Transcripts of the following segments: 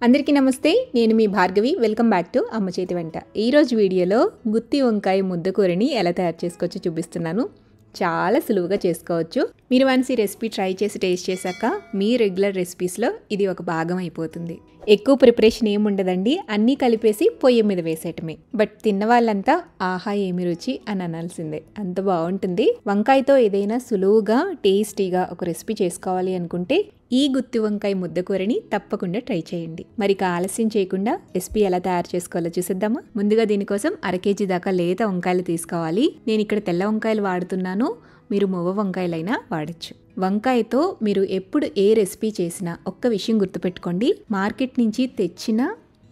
అందరికీ నమస్తే. నేను మీ భార్గవి. వెల్కమ్ బ్యాక్ టు అమ్మ చేతి వంట. ఈరోజు వీడియోలో గుత్తి వంకాయ ముద్దకూరని ఎలా తయారు చేసుకోవచ్చో చూపిస్తున్నాను. చాలా సులువుగా చేసుకోవచ్చు. మీరు వన్స్ ఈ రెసిపీ ట్రై చేసి టేస్ట్ చేశాక మీ రెగ్యులర్ రెసిపీస్లో ఇది ఒక భాగం అయిపోతుంది. ఎక్కువ ప్రిపరేషన్ ఏముండదండి, అన్నీ కలిపేసి పొయ్యి మీద వేసేయటమే. బట్ తిన్న వాళ్ళంతా ఆహా ఏమి రుచి అని అనాల్సిందే, అంత బాగుంటుంది. వంకాయతో ఏదైనా సులువుగా టేస్టీగా ఒక రెసిపీ చేసుకోవాలి అనుకుంటే ఈ గుత్తి వంకాయ ముద్దకూరని తప్పకుండా ట్రై చేయండి. మరి ఆలస్యం చేయకుండా రెసిపీ ఎలా తయారు చేసుకోవాలో చూసేద్దామా. ముందుగా దీనికోసం 1/2 kg దాకా లేత వంకాయలు తీసుకోవాలి. నేను ఇక్కడ తెల్ల వంకాయలు వాడుతున్నాను, మీరు మువ్వ వంకాయలైనా వాడచ్చు. వంకాయతో మీరు ఎప్పుడు ఏ రెసిపీ చేసినా ఒక్క విషయం గుర్తుపెట్టుకోండి, మార్కెట్ నుంచి తెచ్చిన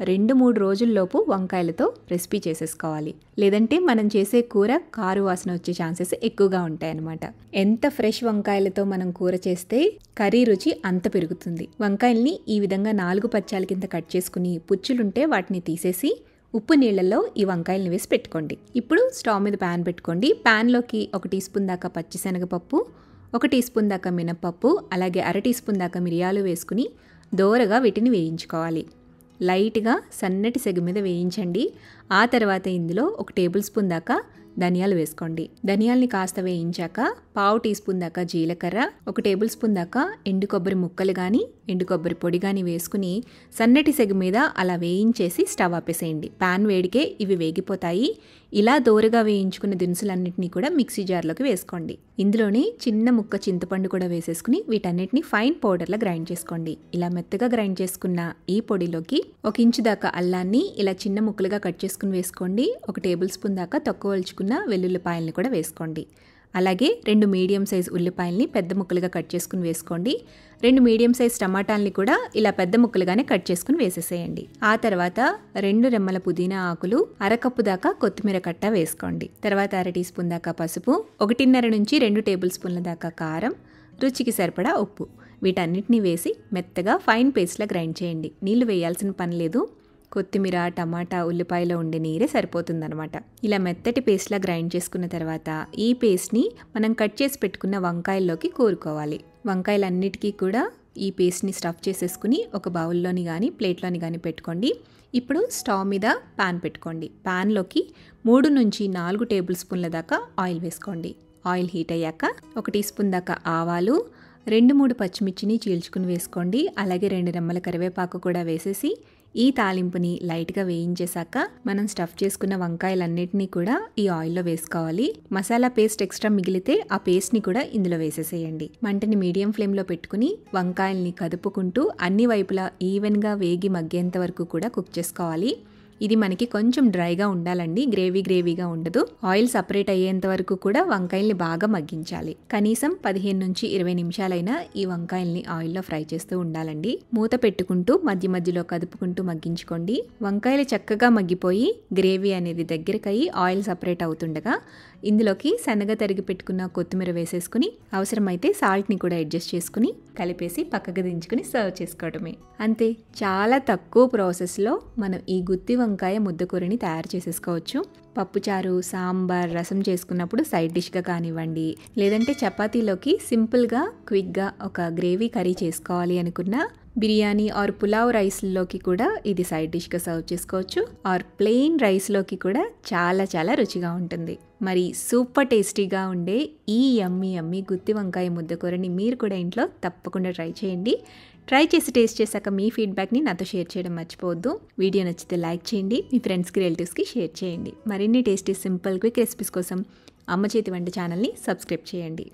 2-3 రోజుల్లోపు వంకాయలతో రెసిపీ చేసేసుకోవాలి. లేదంటే మనం చేసే కూర కారు వాసన వచ్చే ఛాన్సెస్ ఎక్కువగా ఉంటాయన్నమాట. ఎంత ఫ్రెష్ వంకాయలతో మనం కూర చేస్తే కర్రీ రుచి అంత పెరుగుతుంది. వంకాయల్ని ఈ విధంగా 4 పచ్చాల కింద కట్ చేసుకుని పుచ్చులుంటే వాటిని తీసేసి ఉప్పు నీళ్లలో ఈ వంకాయలను వేసి పెట్టుకోండి. ఇప్పుడు స్టవ్ మీద ప్యాన్ పెట్టుకోండి. ప్యాన్లోకి 1 టీ స్పూన్ దాకా పచ్చిశనగపప్పు, 1 టీ స్పూన్ దాకా మినపప్పు, అలాగే 1/2 టీ స్పూన్ దాకా మిరియాలు వేసుకుని దోరగా వీటిని వేయించుకోవాలి. లైట్గా సన్నటి సెగ మీద వేయించండి. ఆ తర్వాత ఇందులో 1 టేబుల్ స్పూన్ దాకా ధనియాలు వేసుకోండి. ధనియాల్ని కాస్త వేయించాక 1/2 టీ స్పూన్ దాకా జీలకర్ర, 1 టేబుల్ స్పూన్ దాకా ఎండు కొబ్బరి ముక్కలు కానీ ఎండు కొబ్బరి పొడి కానీ వేసుకుని సన్నటి సెగ మీద అలా వేయించేసి స్టవ్ ఆపేసేయండి. ప్యాన్ వేడికే ఇవి వేగిపోతాయి. ఇలా దోరగా వేయించుకున్న దినుసులన్నింటినీ కూడా మిక్సీ జార్లోకి వేసుకోండి. ఇందులోనే చిన్న ముక్క చింతపండు కూడా వేసేసుకుని వీటన్నిటిని ఫైన్ పౌడర్లా గ్రైండ్ చేసుకోండి. ఇలా మెత్తగా గ్రైండ్ చేసుకున్న ఈ పొడిలోకి 1 ఇంచు దాకా అల్లాన్ని ఇలా చిన్న ముక్కలుగా కట్ చేసుకుని వేసుకోండి. 1 టేబుల్ స్పూన్ దాకా తక్కువ వల్చుకున్న వెల్లుల్లిపాయల్ని కూడా వేసుకోండి. అలాగే 2 మీడియం సైజ్ ఉల్లిపాయల్ని పెద్ద ముక్కలుగా కట్ చేసుకుని వేసుకోండి. 2 మీడియం సైజ్ టమాటాలని కూడా ఇలా పెద్ద ముక్కలుగానే కట్ చేసుకుని వేసేసేయండి. ఆ తర్వాత 2 రెమ్మల పుదీనా ఆకులు, 1/2 కప్పు దాకా కొత్తిమీర కట్ట వేసుకోండి. తర్వాత 1/2 టీ స్పూన్ దాకా పసుపు, 1.5 నుంచి 2 టేబుల్ స్పూన్ల దాకా కారం, రుచికి సరిపడా ఉప్పు, వీటన్నిటిని వేసి మెత్తగా ఫైన్ పేస్ట్లా గ్రైండ్ చేయండి. నీళ్లు వేయాల్సిన పని లేదు. కొత్తిమీర, టమాటా, ఉల్లిపాయలో ఉండే నీరే సరిపోతుందనమాట. ఇలా మెత్తటి పేస్ట్లా గ్రైండ్ చేసుకున్న తర్వాత ఈ పేస్ట్ని మనం కట్ చేసి పెట్టుకున్న వంకాయల్లోకి కోరుకోవాలి. వంకాయలన్నిటికీ కూడా ఈ పేస్ట్ని స్టఫ్ చేసేసుకుని ఒక బౌల్లోని కానీ ప్లేట్లోని కానీ పెట్టుకోండి. ఇప్పుడు స్టవ్ మీద ప్యాన్ పెట్టుకోండి. ప్యాన్లోకి 3 నుంచి 4 టేబుల్ స్పూన్ల దాకా ఆయిల్ వేసుకోండి. ఆయిల్ హీట్ అయ్యాక 1 టీ స్పూన్ దాకా ఆవాలు, 2-3 పచ్చిమిర్చిని చీల్చుకుని వేసుకోండి. అలాగే 2 రెమ్మల కరివేపాకు కూడా వేసేసి ఈ తాలింపుని లైట్గా వేయించేశాక మనం స్టఫ్ చేసుకున్న వంకాయలన్నిటినీ కూడా ఈ ఆయిల్లో వేసుకోవాలి. మసాలా పేస్ట్ ఎక్స్ట్రా మిగిలితే ఆ పేస్ట్ని కూడా ఇందులో వేసేసేయండి. మంటని మీడియం ఫ్లేమ్లో పెట్టుకుని వంకాయల్ని కదుపుకుంటూ అన్ని వైపులా ఈవెన్గా వేగి మగ్గేంత వరకు కూడా కుక్ చేసుకోవాలి. ఇది మనకి కొంచెం డ్రైగా ఉండాలండి, గ్రేవీగా ఉండదు. ఆయిల్ సపరేట్ అయ్యేంత వరకు కూడా వంకాయల్ని బాగా మగ్గించాలి. కనీసం 15 నుంచి 20 నిమిషాలైనా ఈ వంకాయల్ని ఆయిల్లో ఫ్రై చేస్తూ ఉండాలండి. మూత పెట్టుకుంటూ మధ్య మధ్యలో కదుపుకుంటూ మగ్గించుకోండి. వంకాయలు చక్కగా మగ్గిపోయి గ్రేవీ అనేది దగ్గరకయ్యి ఆయిల్ సపరేట్ అవుతుండగా ఇందులోకి సన్నగా తరిగి పెట్టుకున్న కొత్తిమీర వేసేసుకుని అవసరమైతే సాల్ట్ని కూడా అడ్జస్ట్ చేసుకుని కలిపేసి పక్కకు దించుకుని సర్వ్ చేసుకోవడమే. అంతే, చాలా తక్కువ ప్రాసెస్లో మనం ఈ గుత్తి వంకాయ ముద్దకూరని తయారు చేసేసుకోవచ్చు. పప్పుచారు, సాంబార్, రసం చేసుకున్నప్పుడు సైడ్ డిష్గా కానివ్వండి, లేదంటే చపాతీలోకి సింపుల్గా క్విక్గా ఒక గ్రేవీ కర్రీ చేసుకోవాలి అనుకున్న బిర్యానీ ఆర్ పులావ్ రైస్లోకి కూడా ఇది సైడ్ డిష్గా సర్వ్ చేసుకోవచ్చు. ఆర్ ప్లెయిన్ రైస్లోకి కూడా చాలా రుచిగా ఉంటుంది. మరి సూపర్ టేస్టీగా ఉండే ఈ యమ్మీ గుత్తి వంకాయ ముద్దకూరని మీరు కూడా ఇంట్లో తప్పకుండా ట్రై చేయండి. ట్రై చేసి టేస్ట్ చేశాక మీ ఫీడ్బ్యాక్ని నాతో షేర్ చేయడం మర్చిపోవద్దు. వీడియో నచ్చితే లైక్ చేయండి, మీ ఫ్రెండ్స్కి, రిలేటివ్స్కి షేర్ చేయండి. మరిన్ని టేస్టీ సింపుల్ క్విక్ రెసిపీస్ కోసం అమ్మ చేతి వంట ఛానల్ని సబ్స్క్రైబ్ చేయండి.